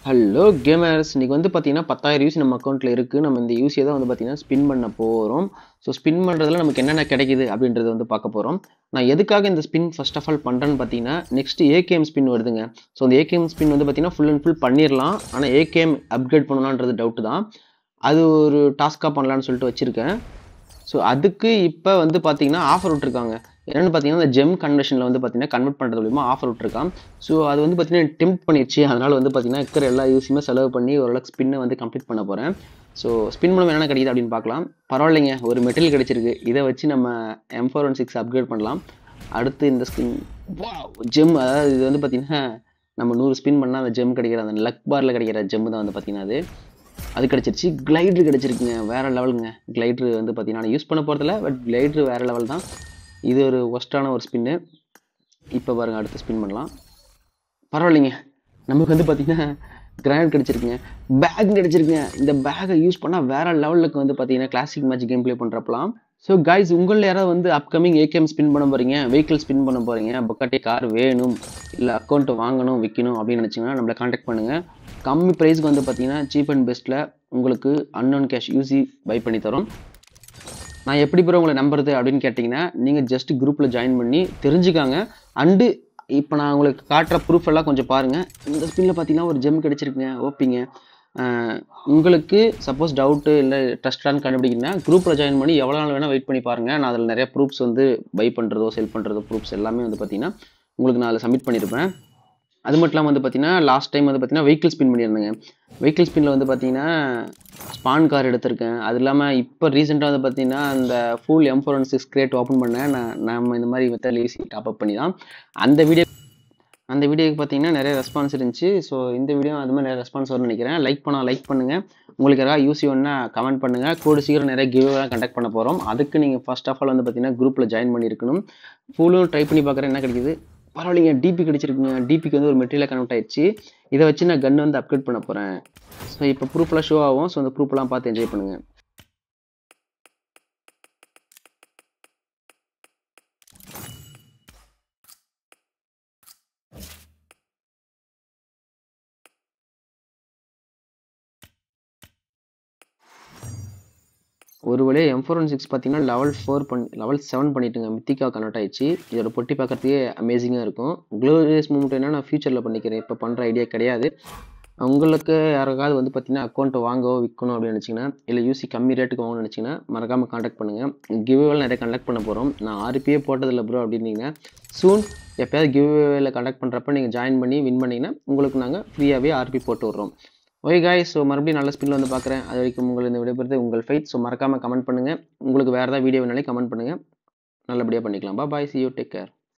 Hello gamers, இன்னைக்கு வந்து பார்த்தீங்கன்னா 10,000 யூசி நம்ம அக்கௌண்ட்டில் இருக்குது. நம்ம இந்த யூசியை தான் வந்து பார்த்தீங்கன்னா ஸ்பின் பண்ண போகிறோம். ஸோ ஸ்பின் பண்ணுறதுல நமக்கு என்னென்ன கிடைக்குது அப்படின்றத வந்து பார்க்க போகிறோம். நான் எதுக்காக இந்த ஸ்பின் ஃபர்ஸ்ட் ஆஃப் ஆல் பண்ணுறேன்னு பார்த்தீங்கன்னா, நெக்ஸ்ட் ஏகேஎம் ஸ்பின் வருதுங்க. ஸோ அந்த ஏகேஎம் ஸ்பின் வந்து பார்த்தீங்கன்னா ஃபுல் அண்ட் ஃபுல் பண்ணிடலாம். ஆனால் ஏகேஎம் அப்கிரேட் பண்ணணுன்றது டவுட்டு தான். அது ஒரு டாஸ்க்காக பண்ணலான்னு சொல்லிட்டு வச்சுருக்கேன். ஸோ அதுக்கு இப்போ வந்து பார்த்தீங்கன்னா ஆஃபர் விட்டுருக்காங்க. என்னென்னு பார்த்தீங்கன்னா, இந்த ஜெம் கன்வர்ஷனில் வந்து பார்த்தீங்கன்னா கன்வெர்ட் பண்ணுறது மூலிமா ஆஃபர் விட்டுருக்கான். ஸோ அது வந்து பார்த்தீங்கன்னா டெம்ப்ட் பண்ணிடுச்சு. அதனால் வந்து பார்த்தீங்கன்னா இருக்கிற எல்லா யூஸுமே செலவு பண்ணி ஓரளவுக்கு ஸ்பின்னை வந்து கம்ப்ளீட் பண்ண போகிறேன். ஸோ ஸ்பின் மூலம் என்னென்ன கிடைக்குது அப்படின்னு பார்க்கலாம். பரவாயில்லைங்க, ஒரு மெட்டீரியல் கிடைச்சிருக்கு. இதை வச்சு நம்ம M416 அப்கிரேட் பண்ணலாம். அடுத்து இந்த ஸ்பின் ஜெம், அதாவது இது வந்து பார்த்தீங்கன்னா நம்ம 100 ஸ்பின் பண்ணால் அந்த ஜெம் கிடைக்கிற அந்த லக் பாரில் கிடைக்கிற ஜெம் தான் வந்து பார்த்தீங்கன்னா அது கிடச்சிருச்சு. கிளைட்ரு கிடச்சிருக்குங்க, வேறு லெவலுங்க. கிளைட்ரு வந்து பார்த்தீங்கன்னா நான் யூஸ் பண்ண போகிறதில்ல, பட் கிளைட்ரு வேறு லெவல் தான். இது ஒரு ஒஸ்ட்டான ஒரு ஸ்பின்னு. இப்போ பாருங்கள், அடுத்து ஸ்பின் பண்ணலாம். பரவாயில்லைங்க, நமக்கு வந்து பார்த்தீங்கன்னா கிரானைட் கிடச்சிருக்குங்க, பேக் கிடச்சிருக்குங்க. இந்த பேக்கை யூஸ் பண்ணால் வேறு லெவலுக்கு வந்து பார்த்தீங்கன்னா கிளாசிக் மேட்ச் கேம் ப்ளே பண்ணுறப்பலாம். ஸோ கைஸ், உங்களில் யாராவது வந்து அப்கமிங் ஏகேஎம் ஸ்பின் பண்ண போகிறீங்க, வெஹிக்கிள் ஸ்பின் பண்ண போகிறீங்க, பொக்காட்டி கார் வேணும், இல்லை அக்கௌண்ட்டு வாங்கணும் விற்கணும் அப்படின்னு நினச்சிங்கன்னா நம்மளை காண்டாக்ட் பண்ணுங்கள். கம்மி ப்ரைஸ்க்கு வந்து பார்த்தீங்கன்னா சீப் அண்ட் பெஸ்ட்டில் உங்களுக்கு அன்னோன் கேஷ் யூசி பை பண்ணி தரோம். நான் எப்படி ப்ரோ உங்களை நம்புறது அப்படின்னு கேட்டிங்கன்னா, நீங்கள் ஜஸ்ட் குரூப்பில் ஜாயின் பண்ணி தெரிஞ்சுக்காங்க. அண்டு இப்போ நான் உங்களுக்கு காட்டுற ப்ரூஃப் எல்லாம் கொஞ்சம் பாருங்கள். இந்த ஸ்பின்னில் பார்த்தீங்கன்னா ஒரு ஜெம் கிடச்சிருக்குங்க, ஓப்பிங்க. உங்களுக்கு சப்போஸ் டவுட்டு இல்லை ட்ரஸ்டான்னு கண்டுபிடிக்கிறீங்கன்னா குரூப்பில் ஜாயின் பண்ணி எவ்வளோ நாள் வேணால் வெயிட் பண்ணி பாருங்கள். நான் அதில் நிறைய ப்ரூஃப்ஸ் வந்து பை பண்ணுறதோ செல் பண்ணுறதோ ப்ரூஃப்ஸ் எல்லாமே வந்து பார்த்தீங்கன்னா உங்களுக்கு நான் அதில் சப்மிட் பண்ணியிருப்பேன். அது மட்டும் இல்லாமல் வந்து பார்த்தீங்கன்னா லாஸ்ட் டைம் வந்து பார்த்தீங்கன்னா வெஹிக்கிள் ஸ்பின் பண்ணியிருந்தேங்க. வெஹிக்கிள் ஸ்பின்னில் வந்து பார்த்தீங்கன்னா ஸ்பான் கார் எடுத்திருக்கேன். அது இல்லாமல் இப்போ ரீசெண்டாக வந்து பார்த்தீங்கன்னா அந்த ஃபுல் M416 கிரேட் ஓப்பன் பண்ணேன். நம்ம இந்த மாதிரி மெத்தட் ஈஸி டாப்அப் பண்ணி தான் அந்த வீடியோக்கு பார்த்தீங்கன்னா நிறைய ரெஸ்பான்ஸ் இருந்துச்சு. ஸோ இந்த வீடியோ அது மாதிரி நிறைய ரெஸ்பான்ஸ் வரும்னு நினைக்கிறேன். லைக் பண்ணுங்கள். உங்களுக்கு யாராவது யூசி ஒன்றா கமெண்ட் பண்ணுங்கள். கூட சீக்கிரம் நிறைய கிவ்அவேலாம் கண்டக்ட் பண்ண போகிறோம். அதுக்கு நீங்கள் ஃபர்ஸ்ட் ஆஃப் ஆல் வந்து பார்த்தீங்கன்னா குரூப்பில் ஜாயின் பண்ணியிருக்கணும். ஃபுல்லும் ட்ரை பண்ணி பார்க்குறேன் என்ன கிடைக்குது. பரவாயில்லைங்க, டிபி கிடைச்சிருக்குங்க. டிபிக்கு வந்து ஒரு மெட்டீரியல் கனெக்ட் ஆயிடுச்சு. இதை வச்சு நான் கன் வந்து அப்கிரேட் பண்ண போகிறேன். ஸோ இப்போ ப்ரூஃப்லாம் ஷோ ஆகும். ஸோ அந்த ப்ரூஃப்லாம் பார்த்து என்ஜாய் பண்ணுங்கள். ஒரு வழியாக M416 பார்த்தீங்கன்னா லெவல் 7 பண்ணிட்டுங்க. மித்திகா கன்வெர்ட் ஆயிடுச்சு. இதோட பொட்டி பார்க்குறதுக்கே அமேசிங்காக இருக்கும். க்ளோரியஸ் மூமெண்ட் என்ன நான் ஃபியூச்சரில் பண்ணிக்கிறேன், இப்போ பண்ணுற ஐடியா கிடையாது. உங்களுக்கு யாருக்காவது வந்து பார்த்தீங்கன்னா அக்கௌண்ட் வாங்கவோ விற்கணும் அப்படின்னு நினச்சிங்கன்னா, இல்லை யூசி கம்மி ரேட்டுக்கு வாங்கணும்னு நினச்சிங்கன்னா மறக்காமல் காண்டாக்ட் பண்ணுங்கள். கிவ்அவேல நிறைய கண்டக்ட் பண்ண போகிறோம். நான் RPயே போட்டதில்லை ப்ரோ அப்படின்னீங்கன்னா சூன் எப்போயாவது கிவ்அவேல கண்டக்ட் பண்ணுறப்ப நீங்கள் ஜாயின் பண்ணி வின் பண்ணிங்கன்னா உங்களுக்கு நாங்கள் ஃப்ரீயாகவே RP போட்டு விட்றோம். ஓகே காய்ஸ், ஸோ மறுபடியும் நல்ல ஸ்பின்னில் வந்து பார்க்குறேன். அது வரைக்கும் உங்களை இந்த விடைபெறுது உங்கள் ஃபைட். ஸோ மறக்காமல் கமெண்ட் பண்ணுங்கள். உங்களுக்கு வேறு ஏதாவது வீடியோ வேணாலே கமெண்ட் பண்ணுங்கள். நல்லபடியாக பண்ணிக்கலாம். பாய், see you, take care.